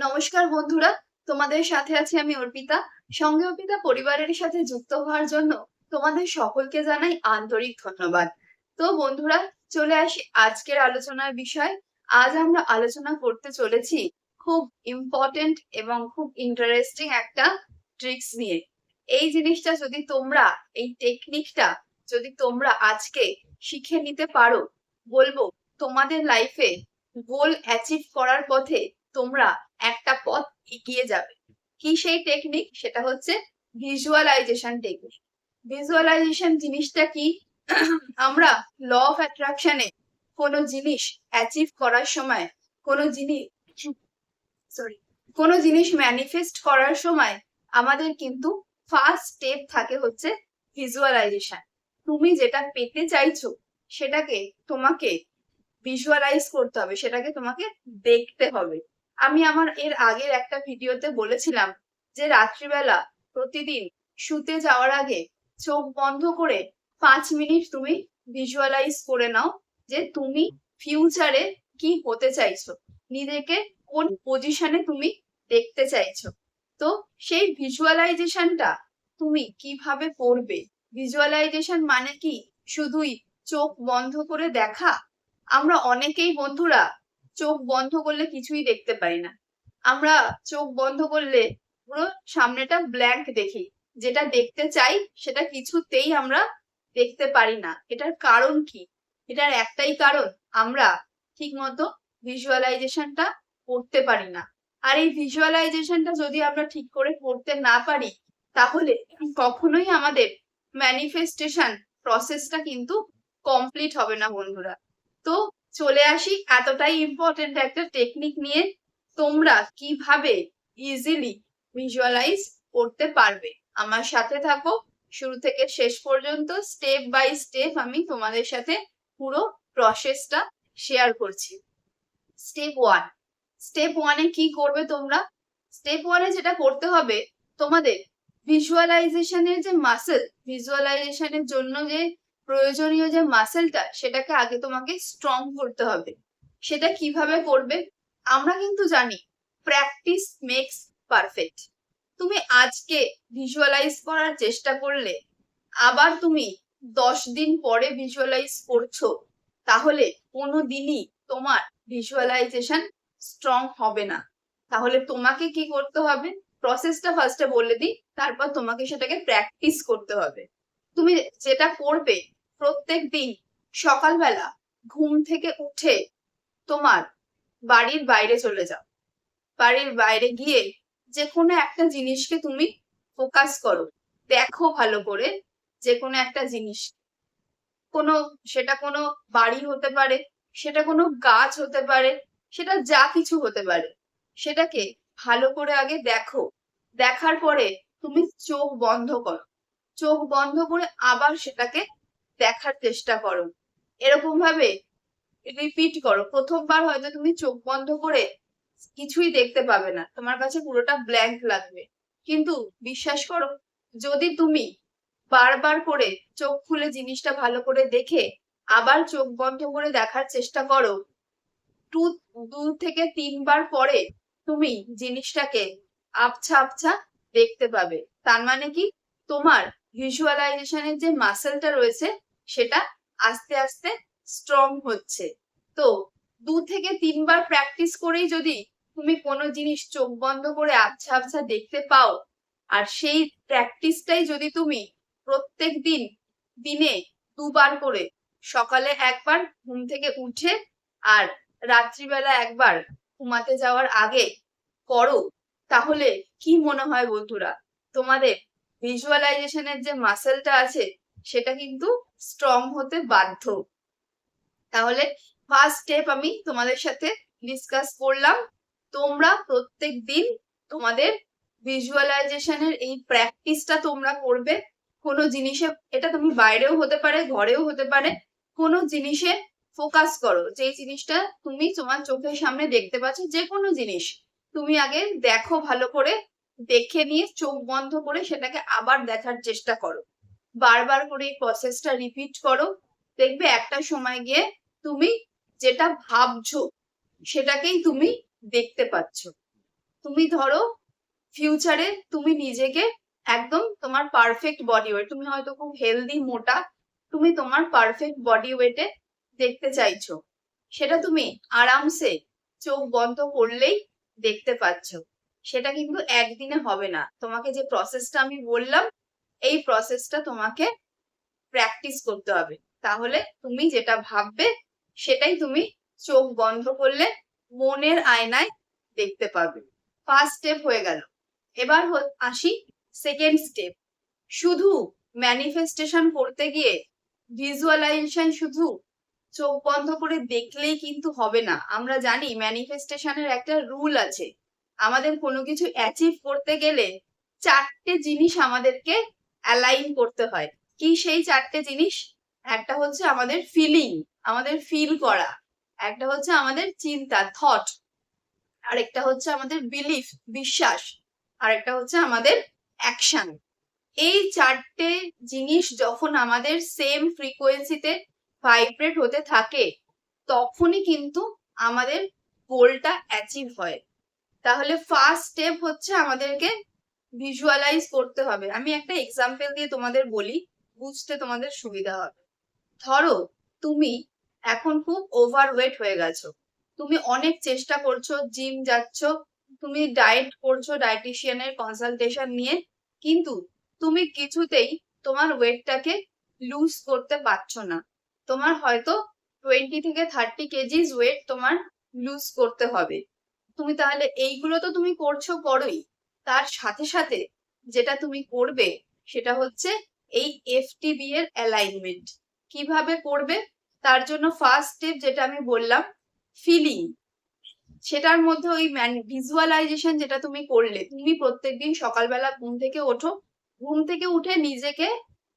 নমস্কার বন্ধুরা, তোমাদের সাথে আছি আমি অর্পিতা। সঙ্গে অর্পিতা পরিবারের সাথে যুক্ত হওয়ার জন্য তোমাদের সকলকে জানাই আন্তরিক ধন্যবাদ। তো বন্ধুরা, চলে আসি আজকের আলোচনার বিষয়। আজ আমরা আলোচনা করতে চলেছি খুব ইম্পর্টেন্ট এবং খুব ইন্টারেস্টিং একটা ট্রিক্স নিয়ে। এই জিনিসটা যদি তোমরা, এই টেকনিকটা যদি তোমরা আজকে শিখে নিতে পারো, বলবো তোমাদের লাইফে গোল অ্যাচিভ করার পথে তোমরা একটা পথ এগিয়ে যাবে। কি সেই টেকনিক? সেটা হচ্ছে ভিজুয়ালাইজেশন টেকনিক। ভিজুয়ালাইজেশন জিনিসটা কি? আমরা ল অফ অ্যাট্রাকশনে কোনো জিনিস অ্যাচিভ করার সময়, কোনো জিনিস সরি কোনো জিনিস ম্যানিফেস্ট করার সময় আমাদের কিন্তু ফার্স্ট স্টেপ থাকে হচ্ছে ভিজুয়ালাইজেশন। তুমি যেটা পেতে চাইছো সেটাকে তোমাকে ভিজুয়ালাইজ করতে হবে, সেটাকে তোমাকে দেখতে হবে। আমি আমার এর আগের একটা ভিডিওতে বলেছিলাম যে রাত্রিবেলা প্রতিদিন শুতে যাওয়ার আগে চোখ বন্ধ করে 5 মিনিট তুমি ভিজুয়ালাইজ করে নাও যে তুমি ফিউচারে কি হতে চাইছো, নিজেকে কোন পজিশনে তুমি দেখতে চাইছো। তো সেই ভিজুয়ালাইজেশনটা তুমি কিভাবে করবে? ভিজুয়ালাইজেশন মানে কি শুধুই চোখ বন্ধ করে দেখা? আমরা অনেকেই বন্ধুরা চোখ বন্ধ করলে কিছুই দেখতে পাই না। আমরা চোখ বন্ধ করলে পুরো সামনেটা ব্ল্যাঙ্ক দেখি, যেটা দেখতে চাই সেটা কিছুতেই আমরা দেখতে পারি না। এটার কারণ কি? এটার একটাই কারণ, আমরা ঠিক মতো ভিজুয়ালাইজেশনটা করতে পারি না। আর এই ভিজুয়ালাইজেশনটা যদি আমরা ঠিক করে করতে না পারি, তাহলে কখনোই আমাদের ম্যানিফেস্টেশন প্রসেসটা কিন্তু কমপ্লিট হবে না বন্ধুরা। তো চলে আসি এতটাই ইম্পর্টেন্ট একটা টেকনিক নিয়ে, তোমরা কিভাবে ইজিলি ভিজুয়ালাইজ করতে পারবে। আমার সাথে থাকো, শুরু থেকে শেষ পর্যন্ত স্টেপ বাই স্টেপ আমি তোমাদের সাথে পুরো প্রসেসটা শেয়ার করছি। Step one. স্টেপ ওয়ানে কি করবে তোমরা? স্টেপ ওয়ানে যেটা করতে হবে, তোমাদের ভিজুয়ালাইজেশনের যে মাসেল, ভিজুয়ালাইজেশনের জন্য যে প্রয়োজনীয় যে মাসেলটা, সেটাকে আগে তোমাকে স্ট্রং করতে হবে। সেটা কিভাবে করবে? আমরা কিন্তু জানি প্র্যাকটিস মেক্স পারফেক্ট। তুমি আজকে ভিজুয়ালাইজ করার চেষ্টা করলে, আবার তুমি 10 দিন পরে ভিজুয়ালাইজ করছো, তাহলে কোনো দিনই তোমার ভিজুয়ালাইজেশন স্ট্রং হবে না। তাহলে তোমাকে কি করতে হবে? প্রসেসটা ফার্স্টে বলে দিই, তারপর তোমাকে সেটাকে প্র্যাকটিস করতে হবে। তুমি যেটা করবে, প্রত্যেক দিন সকালবেলা ঘুম থেকে উঠে তোমার বাড়ির বাইরে চলে যাও। বাড়ির বাইরে গিয়ে যে কোনো একটা জিনিসকে তুমি ফোকাস করো, দেখো ভালো করে যে কোনো একটা জিনিস। কোনো, সেটা কোনো বাড়ি হতে পারে, সেটা কোনো গাছ হতে পারে, সেটা যা কিছু হতে পারে, সেটাকে ভালো করে আগে দেখো। দেখার পরে তুমি চোখ বন্ধ করো। চোখ বন্ধ করে আবার সেটাকে দেখার চেষ্টা করো। এরকম ভাবে রিপিট করো। প্রথমবার হয়তো তুমি চোখ বন্ধ করে কিছুই দেখতে পাবে না, তোমার কাছে পুরোটা ব্ল্যাঙ্ক লাগবে। কিন্তু বিশ্বাস করো, যদি তুমি বারবার করে চোখ খুলে জিনিসটা ভালো করে দেখে আবার চোখ বন্ধ করে দেখার চেষ্টা করো, 2 থেকে 3 বার পরে তুমি জিনিসটাকে আবছা আবছা দেখতে পাবে। তার মানে কি, তোমার ভিজুয়ালাইজেশনের যে মাসেলটা রয়েছে সেটা আস্তে আস্তে স্ট্রং হচ্ছে। তো 2 থেকে 3 বার প্র্যাকটিস করেই যদি তুমি কোনো জিনিস চোখ বন্ধ করে আবছা আবছা দেখতে পাও, আর সেই প্র্যাকটিসটাই যদি তুমি প্রত্যেক দিন দিনে 2 বার করে, সকালে একবার ঘুম থেকে উঠে আর রাত্রিবেলা একবার ঘুমাতে যাওয়ার আগে করো, তাহলে কি মনে হয় বন্ধুরা, তোমাদের ভিজুয়ালাইজেশনের যে মাসেলটা আছে সেটা কিন্তু স্ট্রং হতে বাধ্য। তাহলে ফার্স্ট স্টেপ আমি তোমাদের সাথে ডিসকাস করলাম। তোমরা প্রত্যেক দিন তোমাদের ভিজুয়ালাইজেশনের এই প্র্যাকটিসটা তোমরা করবে। কোনো জিনিসে, এটা তুমি বাইরেও হতে পারে, ঘরেও হতে পারে, কোনো জিনিসে ফোকাস করো। যে জিনিসটা তুমি তোমার চোখের সামনে দেখতে পাচ্ছ, যে কোনো জিনিস তুমি আগে দেখো ভালো করে, দেখে নিয়ে চোখ বন্ধ করে সেটাকে আবার দেখার চেষ্টা করো। বারবার করে এই প্রসেসটা রিপিট করো। দেখবে একটা সময় গিয়ে তুমি যেটা ভাবছো সেটাকেই তুমি দেখতে পাচ্ছ। তুমি ধরো ফিউচারে তুমি নিজেকে একদম তোমার পারফেক্ট বডি ওয়েট, তুমি হয়তো খুব হেলদি মোটা, তুমি তোমার পারফেক্ট বডি ওয়েটে দেখতে চাইছো, সেটা তুমি আরামসে চোখ বন্ধ করলেই দেখতে পাচ্ছ। সেটা কিন্তু একদিনে হবে না, তোমাকে যে প্রসেসটা আমি বললাম এই প্রসেসটা তোমাকে প্র্যাকটিস করতে হবে। তাহলে তুমি যেটা ভাববে সেটাই তুমি চোখ বন্ধ করলে মনের আয়নায় দেখতে পাবে। ফার্স্ট স্টেপ হয়ে গেল। এবার আসি সেকেন্ড স্টেপ। শুধু ম্যানিফেস্টেশন করতে গিয়ে ভিজুয়ালাইজেশন শুধু চোখ বন্ধ করে দেখলেই কিন্তু হবে না। আমরা জানি ম্যানিফেস্টেশনের একটা রুল আছে, আমাদের কোনো কিছু অ্যাচিভ করতে গেলে চারটে জিনিস আমাদেরকে অ্যালাইন করতে হয়। কি সেই চারটে জিনিস? একটা হচ্ছে আমাদের ফিলিং, আমাদের ফিল করা, একটা হচ্ছে আমাদের চিন্তা থট, আরেকটা হচ্ছে আমাদের বিলিফ বিশ্বাস, আরেকটা হচ্ছে আমাদের অ্যাকশন। এই চারটে জিনিস যখন আমাদের সেম ফ্রিকোয়েন্সিতে ভাইব্রেট হতে থাকে তখনই কিন্তু আমাদের গোলটা অ্যাচিভ হয়। তাহলে ফার্স্ট স্টেপ হচ্ছে আমাদেরকে ভিজুয়ালাইজ করতে হবে। আমি একটা এক্সাম্পল দিয়ে তোমাদের বলি, বুঝতে তোমাদের সুবিধা হবে। ধরো তুমি এখন খুব ওভারওয়েট হয়ে গেছো, তুমি অনেক চেষ্টা করছো, জিম যাচ্ছ, তুমি ডায়েট করছো ডায়েটিশিয়ানের কনসালটেশন নিয়ে, কিন্তু তুমি কিছুতেই তোমার ওয়েটটাকে লুজ করতে পারছো না। তোমার হয়তো 20 থেকে 30 কেজিস ওয়েট তোমার লুজ করতে হবে। তুমি তাহলে এইগুলো তো তুমি করোই, তার সাথে সাথে যেটা তুমি করবে সেটা হচ্ছে এই এফটিবি এর অ্যালাইনমেন্ট। কিভাবে করবে? তার জন্য ফার্স্ট স্টেপ যেটা আমি বললাম ফিলিং, সেটার মধ্যে ওই ভিজুয়ালাইজেশন যেটা তুমি করলে, তুমি প্রত্যেকদিন সকালবেলা ঘুম থেকে ওঠো, ঘুম থেকে উঠে নিজেকে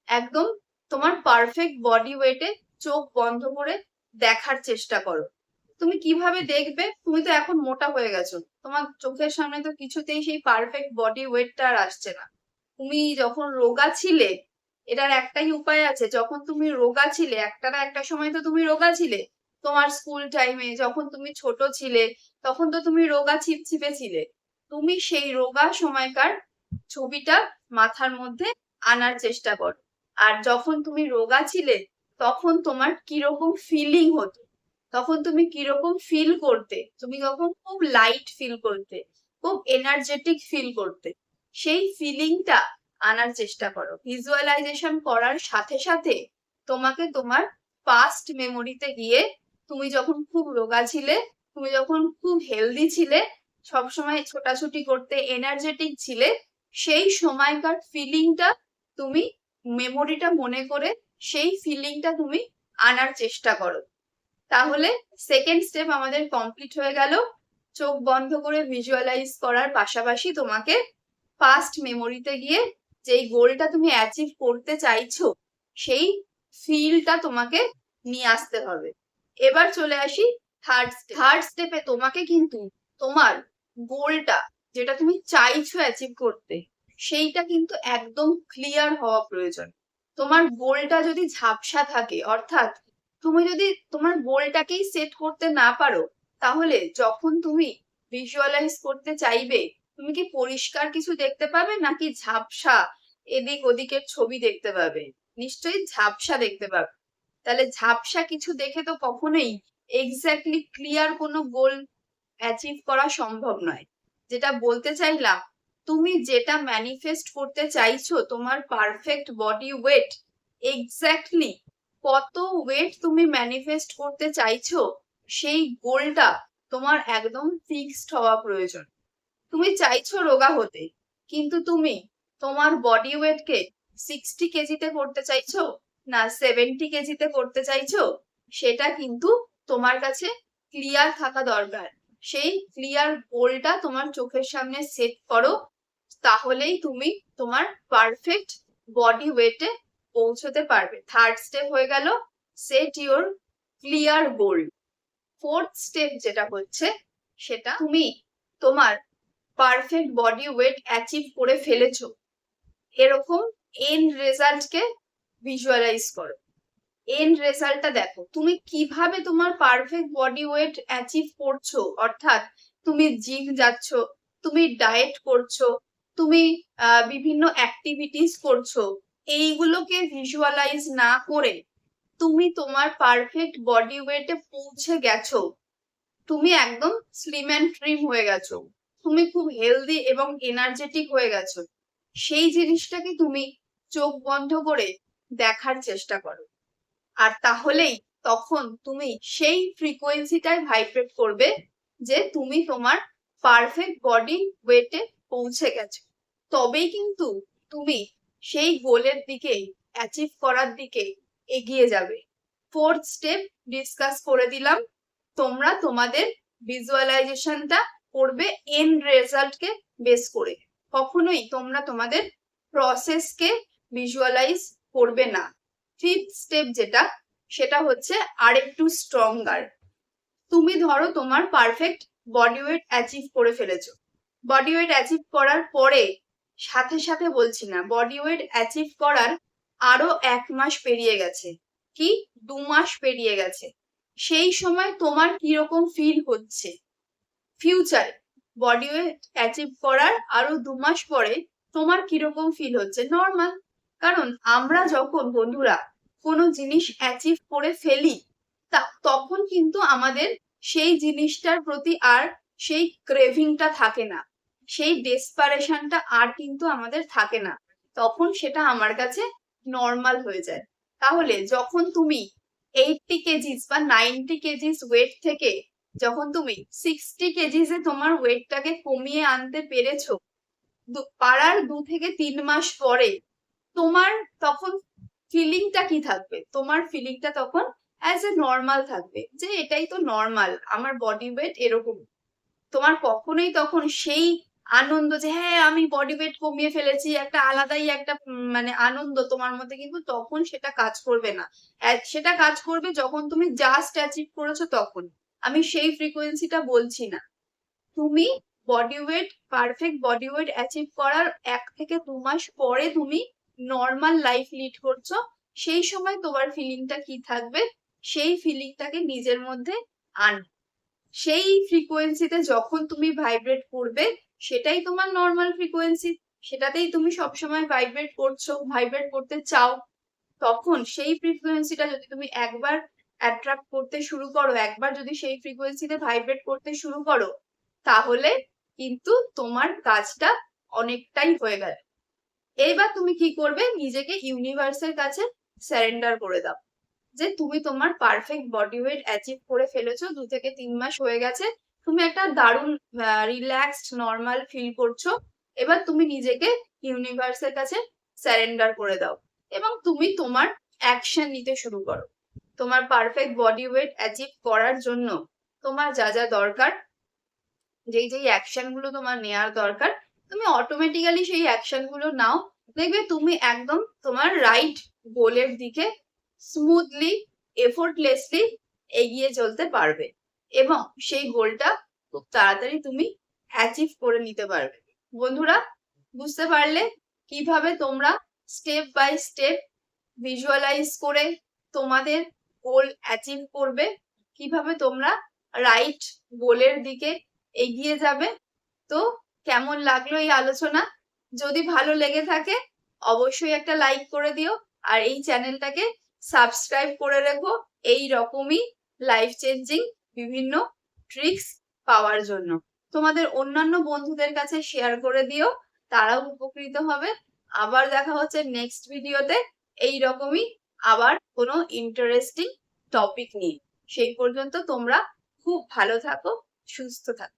একদম তোমার পারফেক্ট বডি ওয়েটে চোখ বন্ধ করে দেখার চেষ্টা করো। তুমি কিভাবে দেখবে? তুমি তো এখন মোটা হয়ে গেছো, তোমার চোখের সামনে তো কিছুতেই সেই পারফেক্ট বডি ওয়েটটা আর আসছে না। তুমি যখন রোগা ছিলে, এটার একটাই উপায় আছে, যখন তুমি রোগা ছিলে, একটা না একটা সময় তো তুমি রোগা ছিলে, তোমার স্কুল টাইমে যখন তুমি ছোট ছিলে তখন তো তুমি রোগা ছিপছিপে ছিলে। তুমি সেই রোগা সময়কার ছবিটা মাথার মধ্যে আনার চেষ্টা করো। আর যখন তুমি রোগা ছিলে তখন তোমার কিরকম ফিলিং হতো, তখন তুমি কিরকম ফিল করতে, তুমি তখন খুব লাইট ফিল করতে, খুব এনার্জেটিক ফিল করতে, সেই ফিলিংটা আনার চেষ্টা করো। ভিজুয়ালাইজেশন করার সাথে সাথে তোমাকে তোমার পাস্ট মেমোরিতে গিয়ে, তুমি যখন খুব রোগা ছিলে, তুমি যখন খুব হেলদি ছিলে, সবসময় ছোটাছুটি করতে, এনার্জেটিক ছিলে, সেই সময়কার ফিলিংটা তুমি মেমোরিটা মনে করে সেই ফিলিংটা তুমি আনার চেষ্টা করো। তাহলে সেকেন্ড স্টেপ আমাদের কমপ্লিট হয়ে গেল। চোখ বন্ধ করে ভিজুয়ালাইজ করার পাশাপাশি তোমাকে পাস্ট মেমোরিতে গিয়ে যেই গোলটা তুমি অ্যাচিভ করতে চাইছো সেই ফিলটা তোমাকে নিয়ে আসতে হবে। এবার চলে আসি থার্ড স্টেপে। তোমাকে কিন্তু তোমার গোলটা যেটা তুমি চাইছো অ্যাচিভ করতে সেইটা কিন্তু একদম ক্লিয়ার হওয়া প্রয়োজন। তোমার গোলটা যদি ঝাপসা থাকে, অর্থাৎ তুমি যদি তোমার গোলটাকেই সেট করতে না পারো, তাহলে যখন তুমি ভিজুয়ালাইজ করতে চাইবে তুমি কি পরিষ্কার কিছু দেখতে পাবে নাকি ঝাপসা এদিক ওদিকের ছবি দেখতে পাবে? নিশ্চয়ই ঝাপসা দেখতে পাবে। তাহলে ঝাপসা কিছু দেখে তো কখনোই এক্স্যাক্টলি ক্লিয়ার কোনো গোল অ্যাচিভ করা সম্ভব নয়। যেটা বলতে চাইলাম, তুমি যেটা ম্যানিফেস্ট করতে চাইছো তোমার পারফেক্ট বডি ওয়েট, এক্স্যাক্টলি কত ওয়েট তুমি ম্যানিফেস্ট করতে চাইছো সেই গোলটা তোমার একদম ফিক্সড হওয়া প্রয়োজন। তুমি চাইছো রোগা হতে, কিন্তু তুমি তোমার বডি ওয়েটকে 60 কেজিতে করতে চাইছো না 70 কেজিতে করতে চাইছো, সেটা কিন্তু তোমার কাছে ক্লিয়ার থাকা দরকার। সেই ক্লিয়ার গোলটা তোমার চোখের সামনে সেট করো, তাহলেই তুমি তোমার পারফেক্ট বডি ওয়েটে পৌঁছতে পারবে। থার্ড স্টেপ হয়ে গেল set your clear goal. Fourth step যেটা হচ্ছে সেটা তুমি তোমার পারফেক্ট বডি ওয়েট অ্যাচিভ করে ফেলেছো এরকম এন্ড রেজাল্টকে ভিজুয়ালাইজ করো। এন্ড রেজাল্টটা দেখো, তুমি কিভাবে তোমার পারফেক্ট বডি ওয়েট অ্যাচিভ করছো, অর্থাৎ তুমি জিম যাচ্ছ, তুমি ডায়েট করছো, তুমি বিভিন্ন অ্যাক্টিভিটিস করছো, এইগুলোকে ভিজুয়ালাইজ না করে তুমি তোমার পারফেক্ট বডি ওয়েটে পৌঁছে গেছো, তুমি একদম স্লিম অ্যান্ড ট্রিম হয়ে গেছো, তুমি খুব হেলদি এবং এনার্জেটিক হয়ে গেছো, সেই জিনিসটাকে তুমি চোখ বন্ধ করে দেখার চেষ্টা করো। আর তাহলেই তখন তুমি সেই ফ্রিকোয়েন্সিটায় ভাইব্রেট করবে যে তুমি তোমার পারফেক্ট বডি ওয়েটে পৌঁছে গেছো। তবেই কিন্তু তুমি সেই গোলের দিকে অ্যাচিভ করার দিকে এগিয়ে যাবে। ফোর্থ স্টেপ ডিসকাস করে দিলাম, তোমরা তোমাদের ভিজুয়ালাইজেশনটা করবে এন্ড রেজাল্টকে বেস করে, কখনোই তোমরা তোমাদের প্রসেসকে ভিজুয়ালাইজ করবে না। ফিফথ স্টেপ যেটা, সেটা হচ্ছে আরেকটু স্ট্রঙ্গার। তুমি ধরো তোমার পারফেক্ট বডি ওয়েট অ্যাচিভ করে ফেলেছো, বডি ওয়েট অ্যাচিভ করার পরে সাথে সাথে বলছি না, বডি ওয়েট অ্যাচিভ করার আরো 1 মাস পেরিয়ে গেছে, কি 2 মাস পেরিয়ে গেছে, সেই সময় তোমার কিরকম ফিল হচ্ছে? ফিউচারে বডি ওয়েট অ্যাচিভ করার আরো 2 মাস পরে তোমার কিরকম ফিল হচ্ছে? নর্মাল। কারণ আমরা যখন বন্ধুরা কোনো জিনিস অ্যাচিভ করে ফেলি, তখন কিন্তু আমাদের সেই জিনিসটার প্রতি আর সেই ক্রেভিংটা থাকে না, সেই ডেসপারেশনটা আর কিন্তু আমাদের থাকে না, তখন সেটা আমার কাছে নর্মাল হয়ে যায়। তাহলে যখন তুমি 80 কেজিস বা 90 কেজিস ওয়েট থেকে যখন তুমি 60 কেজিসে তোমার ওয়েটটাকে কমিয়ে আনতে পেরেছো, পারার 2 থেকে 3 মাস পরে তোমার তখন ফিলিংটা কি থাকবে? তোমার ফিলিংটা তখন অ্যাজ এ নর্মাল থাকবে, যে এটাই তো নর্মাল, আমার বডি ওয়েট এরকম। তোমার কখনোই তখন সেই আনন্দ যে হ্যাঁ আমি বডি ওয়েট কমিয়ে ফেলেছি, একটা আলাদাই একটা মানে আনন্দ তোমার মধ্যে, কিন্তু তখন সেটা কাজ করবে না। সেটা কাজ করবে যখন তুমি জাস্ট অ্যাচিভ করেছো তখন। আমি সেই ফ্রিকোয়েন্সিটা বলছি না। তুমি body weight perfect body weight achieve করার 1 থেকে 2 মাস পরে তুমি নর্মাল লাইফ লিড করছো, সেই সময় তোমার ফিলিংটা কি থাকবে? সেই ফিলিংটাকে নিজের মধ্যে আন, সেই ফ্রিকোয়েন্সিতে যখন তুমি ভাইব্রেট করবে সেটাই তোমার নর্মাল ফ্রিকোয়েন্সি, সেটাতেই তুমি সবসময় ভাইব্রেট করছো, ভাইব্রেট করতে চাও। তখন সেই ফ্রিকোয়েন্সিটা যদি তুমি একবার অ্যাট্রাক্ট করতে শুরু করো, একবার যদি সেই ফ্রিকোয়েন্সিতে ভাইব্রেট করতে শুরু করো, তাহলে কিন্তু তোমার কাজটা অনেকটাই হয়ে গেল। এইবার তুমি কি করবে? নিজেকে ইউনিভার্সের কাছে সারেন্ডার করে দাও, যে তুমি তোমার পারফেক্ট বডি ওয়েট অ্যাচিভ করে ফেলেছো, 2 থেকে 3 মাস হয়ে গেছে, তুমি একটা দারুণ রিল্যাক্সড নর্মাল ফিল করছো। এবার তুমি নিজেকে ইউনিভার্সের কাছে সারেন্ডার করে দাও এবং তুমি তোমার অ্যাকশন নিতে শুরু করো। তোমার পারফেক্ট বডি ওয়েট অ্যাচিভ করার জন্য তোমার যা যা দরকার, যেই যেই অ্যাকশন গুলো তোমার নেওয়ার দরকার, তুমি অটোমেটিক্যালি সেই অ্যাকশন গুলো নাও। দেখবে তুমি একদম তোমার রাইট গোলের দিকে স্মুথলি এফোর্টলেসলি এগিয়ে চলতে পারবে এবং সেই গোলটা খুব তাড়াতাড়ি তুমি অ্যাচিভ করে নিতে পারবে। বন্ধুরা, বুঝতে পারলে কিভাবে তোমরা স্টেপ বাই স্টেপ ভিজুয়ালাইজ করে তোমাদের গোল অ্যাচিভ করবে, কিভাবে তোমরা রাইট গোলের দিকে এগিয়ে যাবে। তো কেমন লাগলো এই আলোচনা? যদি ভালো লেগে থাকে অবশ্যই একটা লাইক করে দিও, আর এই চ্যানেলটাকে সাবস্ক্রাইব করে রেখো এই রকমই লাইফ চেঞ্জিং বিভিন্ন ট্রিক্স পাওয়ার জন্য। তোমাদের অন্যান্য বন্ধুদের কাছে শেয়ার করে দিও, তারাও উপকৃত হবে। আবার দেখা হচ্ছে নেক্সট ভিডিওতে এই রকমই আবার কোনো ইন্টারেস্টিং টপিক নিয়ে। সেই পর্যন্ত তোমরা খুব ভালো থাকো, সুস্থ থাকো।